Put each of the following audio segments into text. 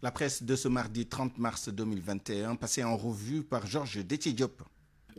La presse de ce mardi 30 mars 2021, passée en revue par Georges Détidiop.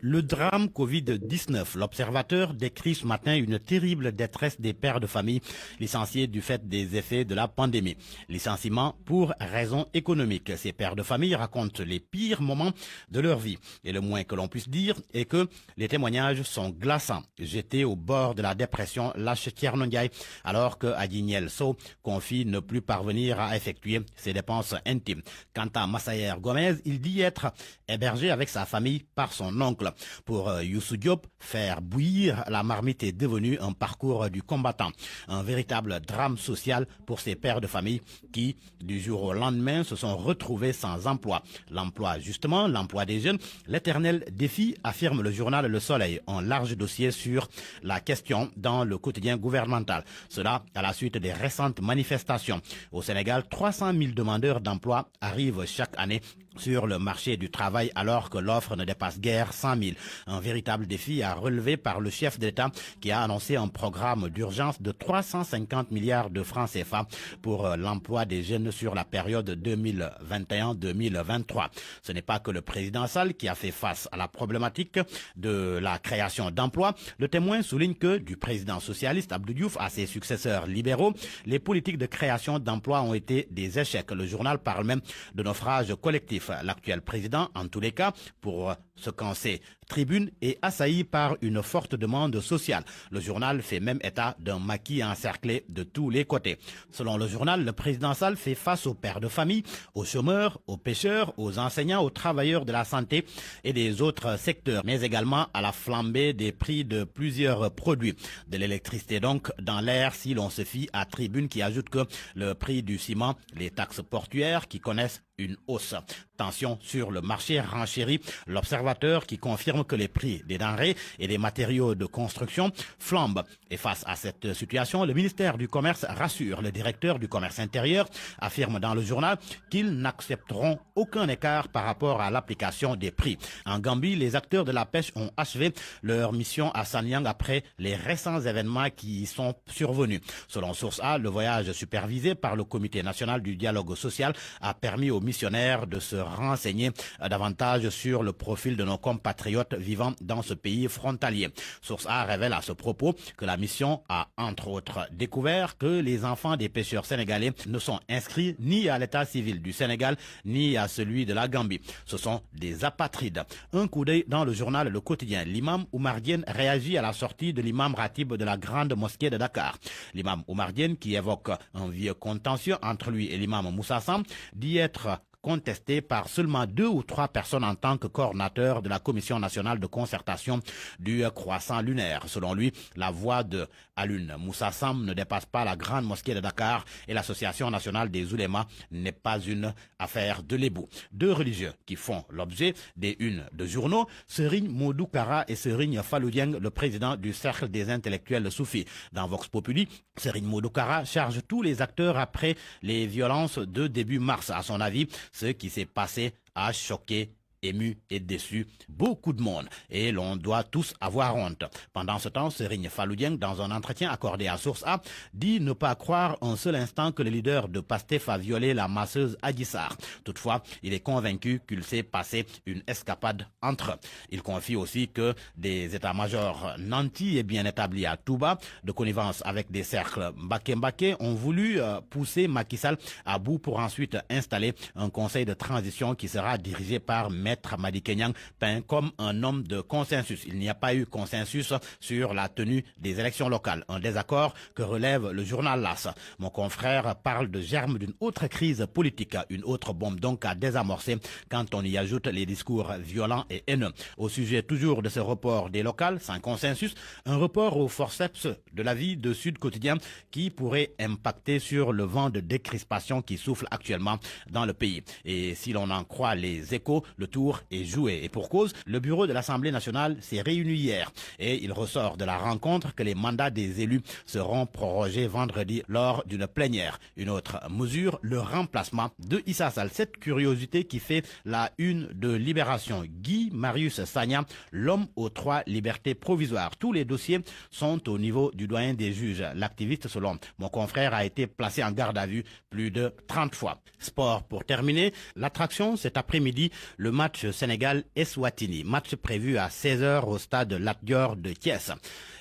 Le drame Covid-19. L'Observateur décrit ce matin une terrible détresse des pères de famille licenciés du fait des effets de la pandémie. Licenciement pour raisons économiques. Ces pères de famille racontent les pires moments de leur vie. Et le moins que l'on puisse dire est que les témoignages sont glaçants. Jetés au bord de la dépression, lâche Thierno Ndiaye, alors que Adiniel So confie ne plus parvenir à effectuer ses dépenses intimes. Quant à Massayer Gomez, il dit être hébergé avec sa famille par son oncle. Pour Youssou Diop, faire bouillir la marmite est devenu un parcours du combattant. Un véritable drame social pour ces pères de famille qui, du jour au lendemain, se sont retrouvés sans emploi. L'emploi, justement, l'emploi des jeunes, l'éternel défi, affirme le journal Le Soleil, un large dossier sur la question dans le quotidien gouvernemental. Cela à la suite des récentes manifestations. Au Sénégal, 300 000 demandeurs d'emploi arrivent chaque année sur le marché du travail alors que l'offre ne dépasse guère 100 000. Un véritable défi à relever par le chef d'État qui a annoncé un programme d'urgence de 350 milliards de francs CFA pour l'emploi des jeunes sur la période 2021-2023. Ce n'est pas que le président Sall qui a fait face à la problématique de la création d'emplois. Le Témoin souligne que du président socialiste Abdou Diouf à ses successeurs libéraux, les politiques de création d'emplois ont été des échecs. Le journal parle même de naufrage collectif. L'actuel président, en tous les cas, pour ce qu'en sait Tribune, est assailli par une forte demande sociale. Le journal fait même état d'un maquis encerclé de tous les côtés. Selon le journal, le président Sall fait face aux pères de famille, aux chômeurs, aux pêcheurs, aux enseignants, aux travailleurs de la santé et des autres secteurs, mais également à la flambée des prix de plusieurs produits. De l'électricité donc dans l'air si l'on se fie à Tribune qui ajoute que le prix du ciment, les taxes portuaires qui connaissent une hausse. Tension sur le marché renchérit. L'Observateur qui confirme que les prix des denrées et des matériaux de construction flambent. Et face à cette situation, le ministère du Commerce rassure. Le directeur du Commerce intérieur affirme dans le journal qu'ils n'accepteront aucun écart par rapport à l'application des prix. En Gambie, les acteurs de la pêche ont achevé leur mission à Sanyang après les récents événements qui y sont survenus. Selon Source A, le voyage supervisé par le Comité national du dialogue social a permis aux missionnaires de se renseigner davantage sur le profil de nos compatriotes vivant dans ce pays frontalier. Source A révèle à ce propos que la mission a entre autres découvert que les enfants des pêcheurs sénégalais ne sont inscrits ni à l'état civil du Sénégal ni à celui de la Gambie. Ce sont des apatrides. Un coup d'œil dans le journal Le Quotidien. L'imam Oumar Diène réagit à la sortie de l'imam Ratib de la grande mosquée de Dakar. L'imam Oumar Diène, qui évoque un vieux contentieux entre lui et l'imam Moussa Sam, dit être contesté par seulement 2 ou 3 personnes en tant que coordinateur de la Commission nationale de concertation du croissant lunaire. Selon lui, la voix de Alun Moussa Sam ne dépasse pas la grande mosquée de Dakar et l'Association nationale des oulémas n'est pas une affaire de l'ébout. 2 religieux qui font l'objet des unes de journaux, Serigne Modou Kara et Serigne Fallou Dieng, le président du Cercle des intellectuels soufis. Dans Vox Populi, Serigne Modou Kara charge tous les acteurs après les violences de début mars. À son avis, ce qui s'est passé a choqué, ému et déçu beaucoup de monde et l'on doit tous avoir honte. Pendant ce temps, Serigne Fallou Dieng, dans un entretien accordé à Source A, dit ne pas croire un seul instant que le leader de Pastef a violé la masseuse Adji Sarr. Toutefois, il est convaincu qu'il s'est passé une escapade entre eux. Il confie aussi que des états-majors nantis et bien établis à Touba, de connivence avec des cercles Mbaké ont voulu pousser Macky Sall à bout pour ensuite installer un conseil de transition qui sera dirigé par Maître Madi Kenyang, peint comme un homme de consensus. Il n'y a pas eu consensus sur la tenue des élections locales. Un désaccord que relève le journal LAS. Mon confrère parle de germe d'une autre crise politique, une autre bombe donc à désamorcer quand on y ajoute les discours violents et haineux. Au sujet toujours de ce report des locales sans consensus, un report au forceps de la vie de Sud Quotidien qui pourrait impacter sur le vent de décrispation qui souffle actuellement dans le pays. Et si l'on en croit les Échos, le tout tour est joué. Et pour cause, le bureau de l'Assemblée nationale s'est réuni hier. Et il ressort de la rencontre que les mandats des élus seront prorogés vendredi lors d'une plénière. Une autre mesure, le remplacement de Issa Sall. Cette curiosité qui fait la une de Libération. Guy Marius Sagna, l'homme aux 3 libertés provisoires. Tous les dossiers sont au niveau du doyen des juges. L'activiste, selon mon confrère, a été placé en garde à vue plus de 30 fois. Sport pour terminer. L'attraction cet après-midi, le match Sénégal-Eswatini. Match prévu à 16h au stade Lat Dior de Thiès.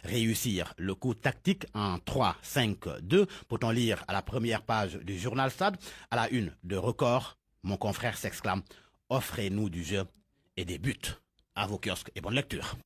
Réussir le coup tactique en 3-5-2. Peut-on lire à la première page du journal Stade. À la une de Record, mon confrère s'exclame: offrez-nous du jeu et des buts. À vos kiosques et bonne lecture.